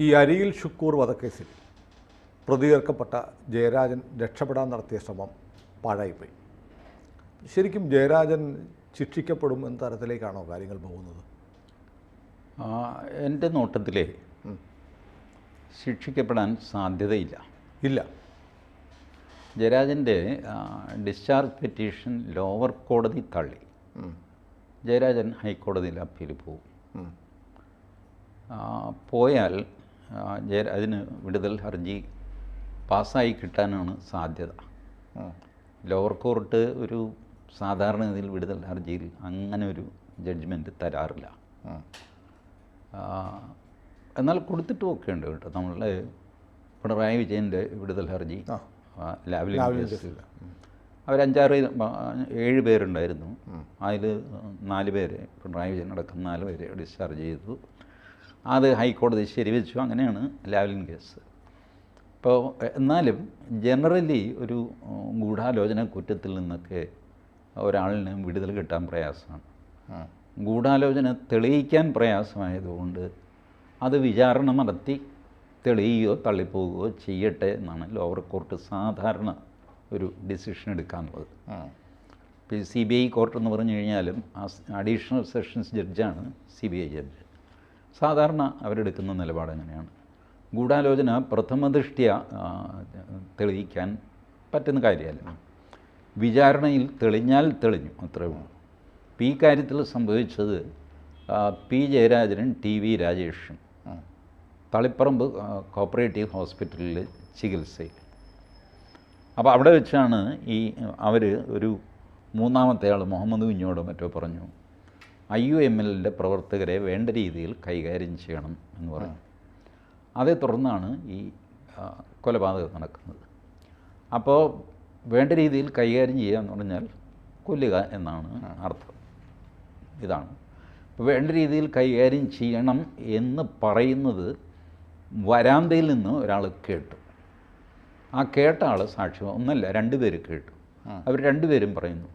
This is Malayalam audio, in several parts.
ഈ അരിയിൽ ഷുക്കൂർ വധക്കേസിൽ പ്രതിയേർക്കപ്പെട്ട ജയരാജൻ രക്ഷപ്പെടാൻ നടത്തിയ ശ്രമം പാഴായിപ്പോയി. ശരിക്കും ജയരാജൻ ശിക്ഷിക്കപ്പെടും എന്ന തരത്തിലേക്കാണോ കാര്യങ്ങൾ പോകുന്നത്? എൻ്റെ നോട്ടത്തിലെ ശിക്ഷിക്കപ്പെടാൻ സാധ്യതയില്ല. ഇല്ല. ജയരാജൻ്റെ ഡിസ്ചാർജ് പെറ്റീഷൻ ലോവർ കോടതി തള്ളി. ജയരാജൻ ഹൈക്കോടതിയിൽ അപ്പീൽ പോകും. പോയാൽ ജയരാജന് വിടുതൽ ഹർജി പാസ്സായി കിട്ടാനാണ് സാധ്യത. ലോവർ കോർട്ട് ഒരു സാധാരണഗതിയിൽ വിടുതൽ ഹർജിയിൽ അങ്ങനെ ഒരു ജഡ്ജ്മെൻറ്റ് തരാറില്ല. എന്നാൽ കൊടുത്തിട്ടുമൊക്കെ ഉണ്ട് കേട്ടോ. നമ്മളുടെ പിണറായി വിജയൻ്റെ വിടുതൽ ഹർജി ലാവ്ലിൻ കേസിൽ അവർ 7 പേരുണ്ടായിരുന്നു. അതിൽ 4 പേരെ പിണറായി വിജയൻ അടക്കം 4 പേരെ ഡിസ്ചാർജ് ചെയ്തു. അത് ഹൈക്കോടതി ശരിവെച്ചു. അങ്ങനെയാണ് ലാവ്ലിൻ കേസ്. ഇപ്പോൾ എന്നാലും ജനറലി ഒരു ഗൂഢാലോചന കുറ്റത്തിൽ നിന്നൊക്കെ ഒരാളിന് വിടുതൽ കിട്ടാൻ പ്രയാസമാണ്. ഗൂഢാലോചന തെളിയിക്കാൻ പ്രയാസമായതുകൊണ്ട് അത് വിചാരണ നടത്തി തെളിയുകയോ തള്ളിപ്പോവുകയോ ചെയ്യട്ടെ എന്നാണ് ലോവർ കോർട്ട് സാധാരണ ഒരു ഡിസിഷൻ എടുക്കാനുള്ളത്. ഇപ്പോൾ ഈ CBI കോർട്ട് എന്ന് പറഞ്ഞു കഴിഞ്ഞാലും അഡീഷണൽ സെഷൻസ് ജഡ്ജാണ് CBI ജഡ്ജ്. സാധാരണ അവരെടുക്കുന്ന നിലപാട് എങ്ങനെയാണ്? ഗൂഢാലോചന പ്രഥമദൃഷ്ട്യാ തെളിയിക്കാൻ പറ്റുന്ന കാര്യമല്ല. വിചാരണയിൽ തെളിഞ്ഞാൽ തെളിഞ്ഞു, അത്രേ ഉള്ളൂ. ഇപ്പോൾ ഈ കാര്യത്തിൽ സംഭവിച്ചത് P. ജയരാജനും TV. രാജേഷും തളിപ്പറമ്പ് കോപ്പറേറ്റീവ് ഹോസ്പിറ്റലിൽ ചികിത്സയിൽ. അപ്പോൾ അവിടെ വെച്ചാണ് അവർ ഒരു മൂന്നാമത്തെ ആൾ മുഹമ്മദ് കുഞ്ഞോടോ മറ്റോ പറഞ്ഞു IUMLൻ്റെ പ്രവർത്തകരെ വേണ്ട രീതിയിൽ കൈകാര്യം ചെയ്യണം എന്ന് പറഞ്ഞു. അതേ തുടർന്നാണ് ഈ കൊലപാതകം നടക്കുന്നത്. അപ്പോൾ വേണ്ട രീതിയിൽ കൈകാര്യം ചെയ്യുക എന്ന് പറഞ്ഞാൽ കൊല്ലുക എന്നാണ് അർത്ഥം. ഇതാണ് വേണ്ട രീതിയിൽ കൈകാര്യം ചെയ്യണം എന്ന് പറയുന്നത്. വരാന്തയിൽ നിന്ന് ഒരാൾ കേട്ടു. ആ കേട്ട ആൾ സാക്ഷ്യം, ഒന്നല്ല 2 പേര് കേട്ടു. അവർ 2 പേരും പറയുന്നു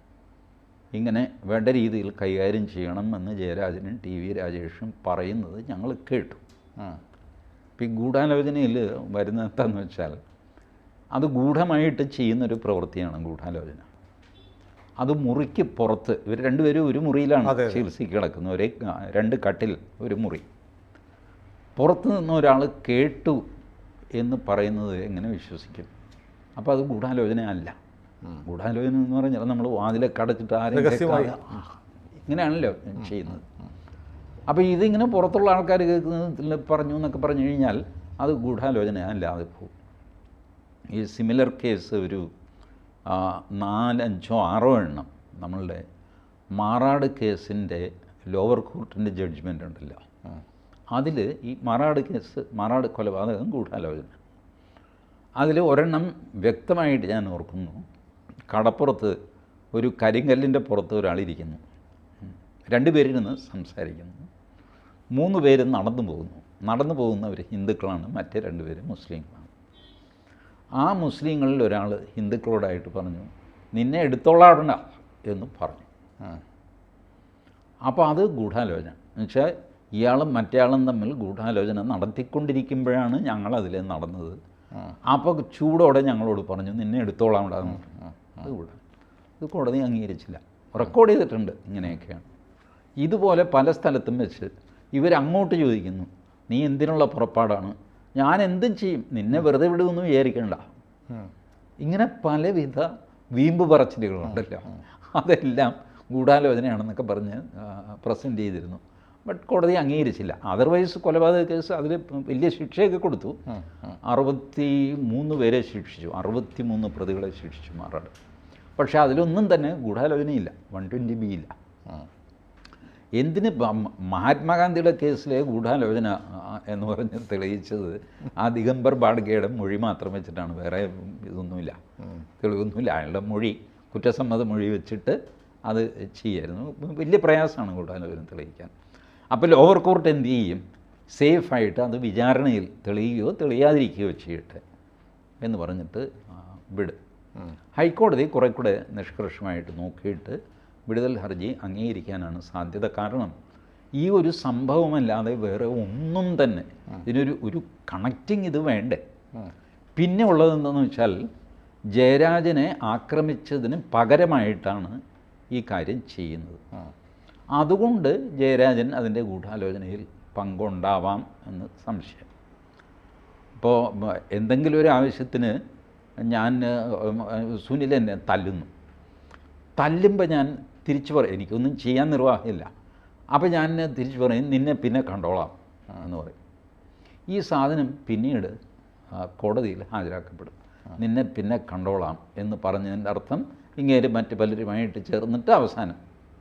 ഇങ്ങനെ വേണ്ട രീതിയിൽ കൈകാര്യം ചെയ്യണം എന്ന് ജയരാജനും TV. രാജേഷും പറയുന്നത് ഞങ്ങൾ കേട്ടു. ഇപ്പം ഈ ഗൂഢാലോചനയിൽ വരുന്നത് എന്താണെന്ന് വെച്ചാൽ അത് ഗൂഢമായിട്ട് ചെയ്യുന്നൊരു പ്രവൃത്തിയാണ് ഗൂഢാലോചന. അത് മുറിക്ക് പുറത്ത് ഇവർ 2 പേരും ഒരു മുറിയിലാണ് ചികിത്സയ്ക്ക് കിടക്കുന്നത്. ഒരേ 2 കട്ടിൽ ഒരു മുറി. പുറത്ത് നിന്ന് ഒരാൾ കേട്ടു എന്ന് പറയുന്നത് എങ്ങനെ വിശ്വസിക്കും? അപ്പോൾ അത് ഗൂഢാലോചന അല്ല. ഗൂഢാലോചന എന്ന് പറഞ്ഞാൽ നമ്മൾ വാതിലൊക്കെ അടച്ചിട്ട് ആരെങ്കിലും ഇങ്ങനെയാണല്ലോ ചെയ്യുന്നത്. അപ്പോൾ ഇതിങ്ങനെ പുറത്തുള്ള ആൾക്കാർ കേൾക്കുന്നതിൽ പറഞ്ഞു എന്നൊക്കെ പറഞ്ഞു കഴിഞ്ഞാൽ അത് ഗൂഢാലോചന അല്ലാതെ പോകും. ഈ സിമിലർ കേസ് ഒരു 4, 5, 6 എണ്ണം നമ്മളുടെ മാറാട് കേസിൻ്റെ ലോവർ കോർട്ടിൻ്റെ ജഡ്ജ്മെൻ്റ് ഉണ്ടല്ലോ, അതിൽ ഈ മാറാട് കേസ്, മാറാട് കൊലപാതകം ഗൂഢാലോചന. അതിൽ ഒരെണ്ണം വ്യക്തമായിട്ട് ഞാൻ ഓർക്കുന്നു. കടപ്പുറത്ത് ഒരു കരിങ്കല്ലിൻ്റെ പുറത്ത് ഒരാളിരിക്കുന്നു. 2 പേരിരുന്ന് സംസാരിക്കുന്നു. 3 പേര് നടന്നു പോകുന്നവർ ഹിന്ദുക്കളാണ്, മറ്റേ 2 പേര് മുസ്ലിങ്ങളാണ്. ആ മുസ്ലിങ്ങളിൽ ഒരാൾ ഹിന്ദുക്കളോടായിട്ട് പറഞ്ഞു നിന്നെ എടുത്തോളാടണ്ട എന്ന് പറഞ്ഞു. അപ്പോൾ അത് ഗൂഢാലോചന എന്നുവെച്ചാൽ ഇയാളും മറ്റേയാളും തമ്മിൽ ഗൂഢാലോചന നടത്തിക്കൊണ്ടിരിക്കുമ്പോഴാണ് ഞങ്ങളതിൽ നടന്നത്. അപ്പോൾ ചൂടോടെ ഞങ്ങളോട് പറഞ്ഞു നിന്നെ എടുത്തോളാണ്ടാന്ന് പറഞ്ഞു. ഇത് കോടതി അംഗീകരിച്ചില്ല. റെക്കോർഡ് ചെയ്തിട്ടുണ്ട്. ഇങ്ങനെയൊക്കെയാണ്. ഇതുപോലെ പല സ്ഥലത്തും വെച്ച് ഇവരങ്ങോട്ട് ചോദിക്കുന്നു നീ എന്തിനുള്ള പുറപ്പാടാണ്, ഞാൻ എന്തും ചെയ്യും, നിന്നെ വെറുതെ വിടുമെന്ന് വിചാരിക്കണ്ട. ഇങ്ങനെ പലവിധ വീമ്പ് പറച്ചിലുകളുണ്ടല്ലോ. അതെല്ലാം ഗൂഢാലോചനയാണെന്നൊക്കെ പറഞ്ഞ് പ്രസൻറ്റ് ചെയ്തിരുന്നു. ബട്ട് കോടതി അംഗീകരിച്ചില്ല. അതർവൈസ് കൊലപാതക കേസ് അതിൽ വലിയ ശിക്ഷയൊക്കെ കൊടുത്തു. 63 പേരെ ശിക്ഷിച്ചു, 63 പ്രതികളെ ശിക്ഷിച്ചു മാറാട്. പക്ഷേ അതിലൊന്നും തന്നെ ഗൂഢാലോചനയില്ല, 120B ഇല്ല. എന്തിന് മഹാത്മാഗാന്ധിയുടെ കേസിലെ ഗൂഢാലോചന എന്ന് പറഞ്ഞ് തെളിയിച്ചത് ആ ദിഗംബർ ബാഡ്ഗയുടെ മൊഴി മാത്രം വെച്ചിട്ടാണ്. വേറെ ഇതൊന്നുമില്ല, തെളിവൊന്നുമില്ല. അയാളുടെ മൊഴി, കുറ്റസമ്മത മൊഴി വെച്ചിട്ട് അത് ചെയ്യായിരുന്നു. വലിയ പ്രയാസമാണ് ഗൂഢാലോചന തെളിയിക്കാൻ. അപ്പോൾ ലോവർ കോർട്ട് എന്ത് ചെയ്യും? സേഫായിട്ട് അത് വിചാരണയിൽ തെളിയുകയോ തെളിയാതിരിക്കുകയോ ചെയ്യട്ടെ എന്ന് പറഞ്ഞിട്ട് വിടും. ഹൈക്കോടതി കുറെ കൂടെ നിഷ്കർഷമായിട്ട് നോക്കിയിട്ട് വിടുതൽ ഹർജി അംഗീകരിക്കാനാണ് സാധ്യത. കാരണം ഈ ഒരു സംഭവമല്ലാതെ വേറെ ഒന്നും തന്നെ ഇതിനൊരു കണക്റ്റിംഗ് ഇത് വേണ്ടേ. പിന്നെ ഉള്ളതെന്താണെന്ന് വെച്ചാൽ ജയരാജനെ ആക്രമിച്ചതിന് പകരമായിട്ടാണ് ഈ കാര്യം ചെയ്യുന്നത്. അതുകൊണ്ട് ജയരാജൻ അതിൻ്റെ ഗൂഢാലോചനയിൽ പങ്കുണ്ടാവാം എന്ന് സംശയം. ഇപ്പോൾ എന്തെങ്കിലും ഒരു ആവശ്യത്തിന് ഞാൻ സുനിൽ എന്നെ തല്ലുമ്പോൾ ഞാൻ തിരിച്ചു പറയും, എനിക്കൊന്നും ചെയ്യാൻ നിർവാഹമില്ല. അപ്പോൾ ഞാൻ തിരിച്ചു പറയും, നിന്നെ പിന്നെ കണ്ടോളാം എന്ന് പറയും. ഈ സാധനം പിന്നീട് കോടതിയിൽ ഹാജരാക്കപ്പെടും. നിന്നെ പിന്നെ കണ്ടോളാം എന്ന് പറഞ്ഞതിൻ്റെ അർത്ഥം ഇങ്ങേര് മറ്റ് പലരുമായിട്ട് ചേർന്നിട്ട് അവസാനം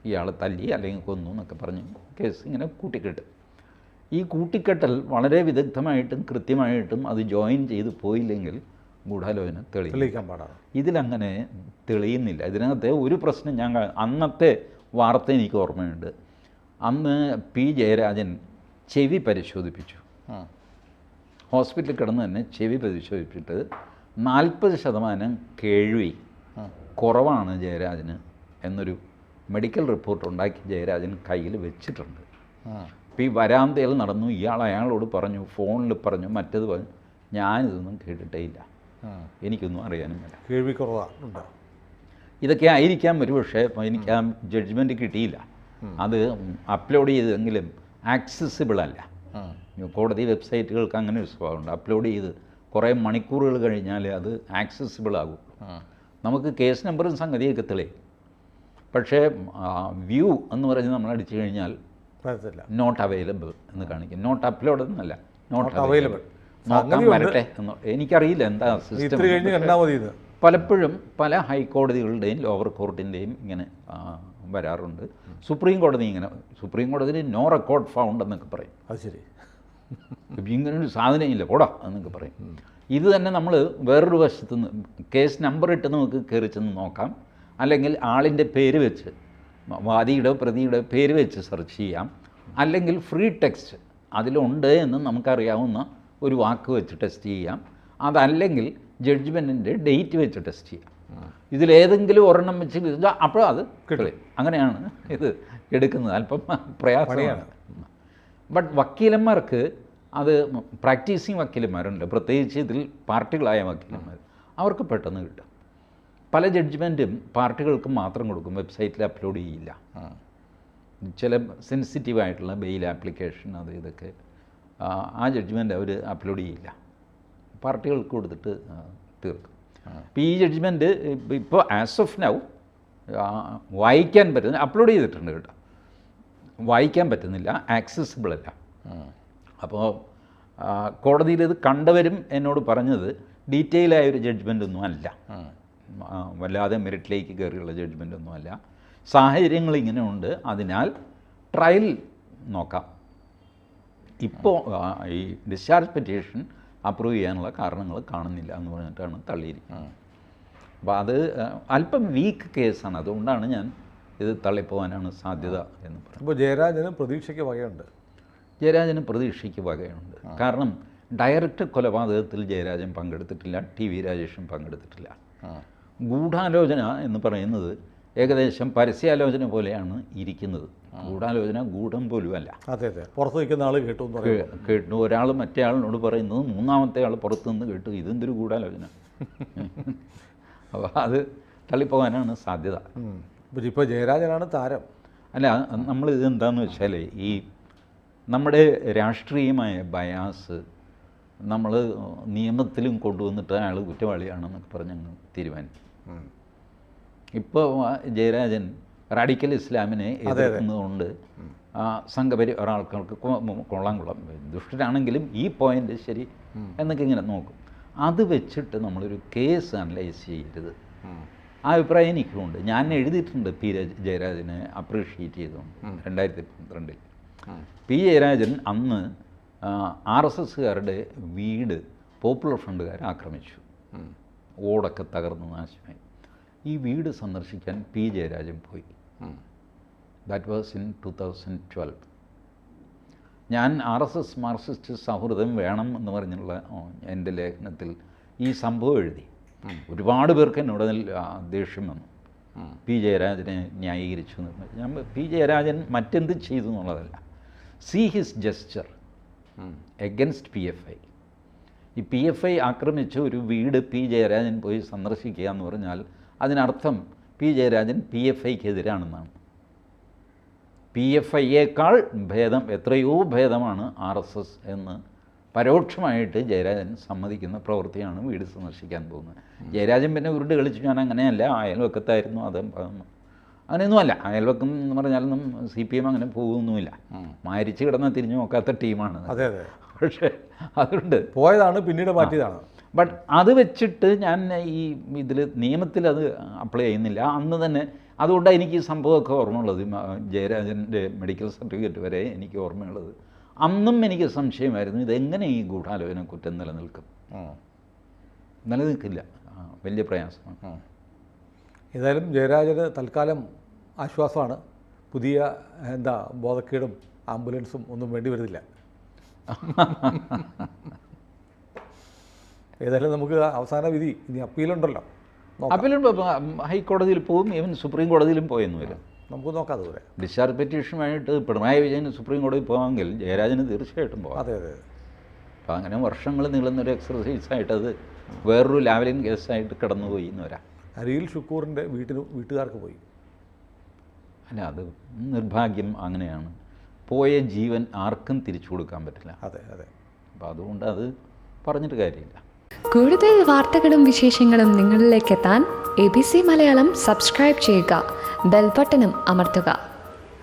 ഇയാൾ തല്ലി അല്ലെങ്കിൽ കൊന്നു എന്നൊക്കെ പറഞ്ഞ് കേസ് ഇങ്ങനെ കൂട്ടിക്കെട്ടും. ഈ കൂട്ടിക്കെട്ടൽ വളരെ വിദഗ്ധമായിട്ടും കൃത്യമായിട്ടും അത് ജോയിൻ ചെയ്ത് പോയില്ലെങ്കിൽ ഗൂഢാലോചന തെളിയിക്കാൻ പാടാണ്. ഇതിലങ്ങനെ തെളിയുന്നില്ല. ഇതിനകത്തെ ഒരു പ്രശ്നം ഞാൻ അന്നത്തെ വാർത്ത എനിക്ക് ഓർമ്മയുണ്ട്. അന്ന് പി ജയരാജൻ ചെവി പരിശോധിപ്പിച്ചു. ഹോസ്പിറ്റലിൽ കിടന്ന് തന്നെ ചെവി പരിശോധിച്ചിട്ട് 40% കേൾവി കുറവാണ് ജയരാജന് എന്നൊരു മെഡിക്കൽ റിപ്പോർട്ട് ഉണ്ടാക്കി ജയരാജൻ കയ്യിൽ വെച്ചിട്ടുണ്ട്. അപ്പോൾ ഈ വരാന്തയിൽ നടന്നു, അയാളോട് പറഞ്ഞു, ഫോണിൽ പറഞ്ഞു, മറ്റേത് പറഞ്ഞു. ഞാനിതൊന്നും കേട്ടിട്ടേ ഇല്ല, എനിക്കൊന്നും അറിയാനും പറ്റില്ല. കേൾവി കുറവാണ്. ഇതൊക്കെ ആയിരിക്കാം ഒരുപക്ഷെ. എനിക്ക് ആ ജഡ്ജ്മെൻറ്റ് കിട്ടിയില്ല. അത് അപ്ലോഡ് ചെയ്തെങ്കിലും ആക്സസിബിൾ അല്ല. കോടതി വെബ്സൈറ്റുകൾക്ക് അങ്ങനെ ഒരു സ്വഭാവമുണ്ട്. അപ്ലോഡ് ചെയ്ത് കുറേ മണിക്കൂറുകൾ കഴിഞ്ഞാൽ അത് ആക്സസിബിൾ ആകും. നമുക്ക് കേസ് നമ്പറും സംഗതിയൊക്കെ തെളിയും. പക്ഷേ വ്യൂ എന്ന് പറഞ്ഞ് നമ്മൾ അടിച്ചു കഴിഞ്ഞാൽ നോട്ട് അവൈലബിൾ എന്ന് കാണിക്കും. നോട്ട് അപ്ലോഡ് എന്നല്ല, നോട്ട് അവൈലബിൾ. നോക്കാൻ വരട്ടെ എന്ന് എനിക്കറിയില്ല എന്താ സിസ്റ്റം. പലപ്പോഴും പല ഹൈക്കോടതികളുടെയും ലോവർ കോർട്ടിൻ്റെയും ഇങ്ങനെ വരാറുണ്ട്. സുപ്രീം കോടതി കോടതിയിൽ നോ റെക്കോർഡ് ഫൗണ്ട് എന്നൊക്കെ പറയും. അത് ശരി, ഇങ്ങനൊരു സാധനം ഇല്ല പോടാ എന്നൊക്കെ പറയും. ഇത് തന്നെ നമ്മൾ വേറൊരു വശത്ത് നിന്ന് കേസ് നമ്പർ ഇട്ട് നമുക്ക് കയറി ചെന്ന് നോക്കാം. അല്ലെങ്കിൽ ആളിൻ്റെ പേര് വെച്ച്, വാദിയുടെ പ്രതിയുടെ പേര് വെച്ച് സെർച്ച് ചെയ്യാം. അല്ലെങ്കിൽ ഫ്രീ ടെക്സ്റ്റ് അതിലുണ്ട് എന്ന് നമുക്കറിയാവുന്ന ഒരു വാക്ക് വെച്ച് ടെസ്റ്റ് ചെയ്യാം. അതല്ലെങ്കിൽ ജഡ്ജ്മെൻറ്റിൻ്റെ ഡേറ്റ് വെച്ച് ടെസ്റ്റ് ചെയ്യാം. ഇതിലേതെങ്കിലും ഒരെണ്ണം വെച്ച് അപ്പോൾ അത് കിട്ടും. അങ്ങനെയാണ് ഇത് എടുക്കുന്നത്. അല്പം പ്രയാസമാണ്. ബട്ട് വക്കീലന്മാർക്ക് അത്, പ്രാക്ടീസിങ് വക്കീലന്മാരുണ്ട്, പ്രത്യേകിച്ച് ഇതിൽ പാർട്ടികളായ വക്കീലന്മാർ, അവർക്ക് പെട്ടെന്ന് കിട്ടും. പല ജഡ്ജ്മെൻറ്റും പാർട്ടികൾക്ക് മാത്രം കൊടുക്കും, വെബ്സൈറ്റിൽ അപ്ലോഡ് ചെയ്യില്ല. ചില സെൻസിറ്റീവായിട്ടുള്ള ബെയിൽ ആപ്ലിക്കേഷൻ അത് ഇതൊക്കെ ആ ജഡ്ജ്മെൻറ്റ് അവർ അപ്ലോഡ് ചെയ്യില്ല, പാർട്ടികൾക്ക് കൊടുത്തിട്ട് തീർക്കും. അപ്പോൾ ഈ ജഡ്ജ്മെൻറ്റ് ഇപ്പോൾ ആസ് ഓഫ് നൗ വായിക്കാൻ പറ്റുന്ന, അപ്ലോഡ് ചെയ്തിട്ടുണ്ട് കേട്ടോ, വായിക്കാൻ പറ്റുന്നില്ല, ആക്സസിബിൾ അല്ല. അപ്പോൾ കോടതിയിൽ ഇത് കണ്ടവരും എന്നോട് പറഞ്ഞത് ഡീറ്റെയിലായ ഒരു ജഡ്ജ്മെൻ്റ് ഒന്നും അല്ല, വല്ലാതെ മെറിറ്റിലേക്ക് കയറിയുള്ള ജഡ്ജ്മെൻ്റ് ഒന്നും അല്ല. സാഹചര്യങ്ങൾ ഇങ്ങനെ ഉണ്ട്, അതിനാൽ ട്രയൽ നോക്കാം. ഇപ്പോൾ ഈ ഡിസ്ചാർജ് പെറ്റീഷൻ അപ്രൂവ് ചെയ്യാനുള്ള കാരണങ്ങൾ കാണുന്നില്ല എന്ന് പറഞ്ഞിട്ടാണ് തള്ളിയിരിക്കുന്നത്. അപ്പോൾ അത് അല്പം വീക്ക് കേസാണ്, അതുകൊണ്ടാണ് ഞാൻ ഇത് തള്ളിപ്പോകാനാണ് സാധ്യത എന്ന് പറയുന്നത്. അപ്പോൾ ജയരാജന് പ്രതീക്ഷയ്ക്ക് വകയുണ്ട്. ജയരാജന് പ്രതീക്ഷയ്ക്ക് വകയുണ്ട്. കാരണം ഡയറക്റ്റ് കൊലപാതകത്തിൽ ജയരാജൻ പങ്കെടുത്തിട്ടില്ല, ടി വി രാജേഷും പങ്കെടുത്തിട്ടില്ല. ഗൂഢാലോചന എന്ന് പറയുന്നത് ഏകദേശം പരസ്യാലോചന പോലെയാണ് ഇരിക്കുന്നത്. ഗൂഢാലോചന ഗൂഢം പോലുമല്ല. അതെ അതെ, പുറത്ത് നിൽക്കുന്ന ആൾ കേട്ടു, ഒരാൾ മറ്റേ ആളിനോട് പറയുന്നത് മൂന്നാമത്തെ ആൾ പുറത്തു നിന്ന് കേട്ടു, ഇതെന്തൊരു ഗൂഢാലോചന. അപ്പോൾ അത് തള്ളിപ്പോകാനാണ് സാധ്യത. ഇപ്പോൾ ജയരാജനാണ് താരം. അല്ല, നമ്മൾ ഇതെന്താണെന്ന് വെച്ചാൽ ഈ നമ്മുടെ രാഷ്ട്രീയമായ ബയാസ് നമ്മൾ നിയമത്തിലും കൊണ്ടുവന്നിട്ട് അയാൾ കുറ്റവാളിയാണെന്നൊക്കെ പറഞ്ഞങ്ങ് തീരുമാനിക്കും. ഇപ്പോൾ ജയരാജൻ റാഡിക്കൽ ഇസ്ലാമിനെ എതിർക്കുന്നതുകൊണ്ട് സംഘപരിവാർ ആൾക്കാർക്ക് കൊള്ളാം ദുഷ്ടരാണെങ്കിലും ഈ പോയിൻ്റ് ശരി എന്നൊക്കെ ഇങ്ങനെ നോക്കും. അത് വെച്ചിട്ട് നമ്മളൊരു കേസ് അനലൈസ് ചെയ്യരുത്. ആ അഭിപ്രായം എനിക്കുമുണ്ട്. ഞാൻ എഴുതിയിട്ടുണ്ട് പി ജയരാജനെ അപ്രീഷിയേറ്റ് ചെയ്തുകൊണ്ട് 2012. പി ജയരാജൻ അന്ന് RSSകാരുടെ വീട് പോപ്പുലർ ഫ്രണ്ടുകാർ ആക്രമിച്ചു, ഓടൊക്കെ തകർന്ന് നാശമായി. ഈ വീട് സന്ദർശിക്കാൻ പി ജയരാജൻ പോയി. That was in 2012. ഞാൻ RSS മാർക്സിസ്റ്റ് സൗഹൃദം വേണം എന്ന് പറഞ്ഞുള്ള എൻ്റെ ലേഖനത്തിൽ ഈ സംഭവം എഴുതി. ഒരുപാട് പേർക്ക് എന്നോട് ദേഷ്യം വന്നു. പി ജയരാജനെ ന്യായീകരിച്ചു എന്ന്. ഞാൻ പി ജയരാജൻ മറ്റെന്ത് ചെയ്തു എന്നുള്ളതല്ല, സീ ഹിസ് ജെസ്ചർ എഗൻസ്റ്റ് PFI. ഈ PFI ആക്രമിച്ച ഒരു വീട് P. ജയരാജൻ പോയി സന്ദർശിക്കുക എന്ന് പറഞ്ഞാൽ അതിനർത്ഥം P. ജയരാജൻ PFIക്കെതിരാണെന്നാണ്. PFIയേക്കാൾ ഭേദം, എത്രയോ ഭേദമാണ് RSS എന്ന് പരോക്ഷമായിട്ട് ജയരാജൻ സമ്മതിക്കുന്ന പ്രവൃത്തിയാണ് വീട് സന്ദർശിക്കാൻ പോകുന്നത്. ജയരാജൻ പിന്നെ ഉരുണ്ട് കളിച്ചു, ഞാൻ അങ്ങനെയല്ല, അയൽവക്കത്തായിരുന്നു, അത് അങ്ങനെയൊന്നുമല്ല. അയൽവക്കം എന്ന് പറഞ്ഞാലൊന്നും CPM അങ്ങനെ പോകുന്നുമില്ല. മരിച്ചു കിടന്ന തിരിഞ്ഞു നോക്കാത്ത ടീമാണ്. അതെ അതെ. പക്ഷേ അതുകൊണ്ട് പോയതാണ്, പിന്നീട് മാറ്റിയതാണ്. ബട്ട് അത് വെച്ചിട്ട് ഞാൻ ഈ ഇതിൽ നിയമത്തിൽ അത് അപ്ലൈ ചെയ്യുന്നില്ല. അന്ന് തന്നെ അതുകൊണ്ടാണ് എനിക്ക് ഈ സംഭവമൊക്കെ ഓർമ്മയുള്ളത്. ജയരാജൻ്റെ മെഡിക്കൽ സർട്ടിഫിക്കറ്റ് വരെ എനിക്ക് ഓർമ്മയുള്ളത്. അന്നും എനിക്ക് സംശയമായിരുന്നു, ഇതെങ്ങനെ ഈ ഗൂഢാലോചന കുറ്റം നിലനിൽക്കും. നിലനിൽക്കില്ല, വലിയ പ്രയാസമാണ്. ഏതായാലും ജയരാജന് തൽക്കാലം ആശ്വാസമാണ്. പുതിയ ബോധക്കേടും ആംബുലൻസും ഒന്നും വേണ്ടി വരുന്നില്ല. ഏതായാലും നമുക്ക് അവസാന വിധി, ഇനി അപ്പീലുണ്ടല്ലോ, അപ്പീലും ഹൈക്കോടതിയിൽ പോവും, ഈവൻ സുപ്രീം കോടതിയിലും പോയെന്ന് വരും. നമുക്ക് നോക്കാം. അതുപോലെ ഡിസ്ചാർജ് പെറ്റീഷനുമായിട്ട് പിണറായി വിജയന് സുപ്രീം കോടതിയിൽ പോകാമെങ്കിൽ ജയരാജന് തീർച്ചയായിട്ടും പോകാം. അതെ അതെ. അപ്പോൾ അങ്ങനെ വർഷങ്ങൾ നീളുന്നൊരു എക്സർസൈസായിട്ട് അത് വേറൊരു ലാവലിംഗ് കേസായിട്ട് കടന്നുപോയി എന്ന് വരാം. അരിയിൽ ഷുക്കൂറിൻ്റെ വീട്ടുകാർക്ക് പോയി. അല്ല, അത് നിർഭാഗ്യം, അങ്ങനെയാണ്. പോയ ജീവൻ ആർക്കും തിരിച്ചു കൊടുക്കാൻ പറ്റില്ല. അതെ അതെ. അപ്പോൾ അതുകൊണ്ട് അത് പറഞ്ഞിട്ട് കാര്യമില്ല. കൂടുതൽ വാർത്തകളും വിശേഷങ്ങളും നിങ്ങളിലേക്ക് എത്താൻ ABC മലയാളം സബ്സ്ക്രൈബ് ചെയ്യുക, ബെൽ ബട്ടണും അമർത്തുക.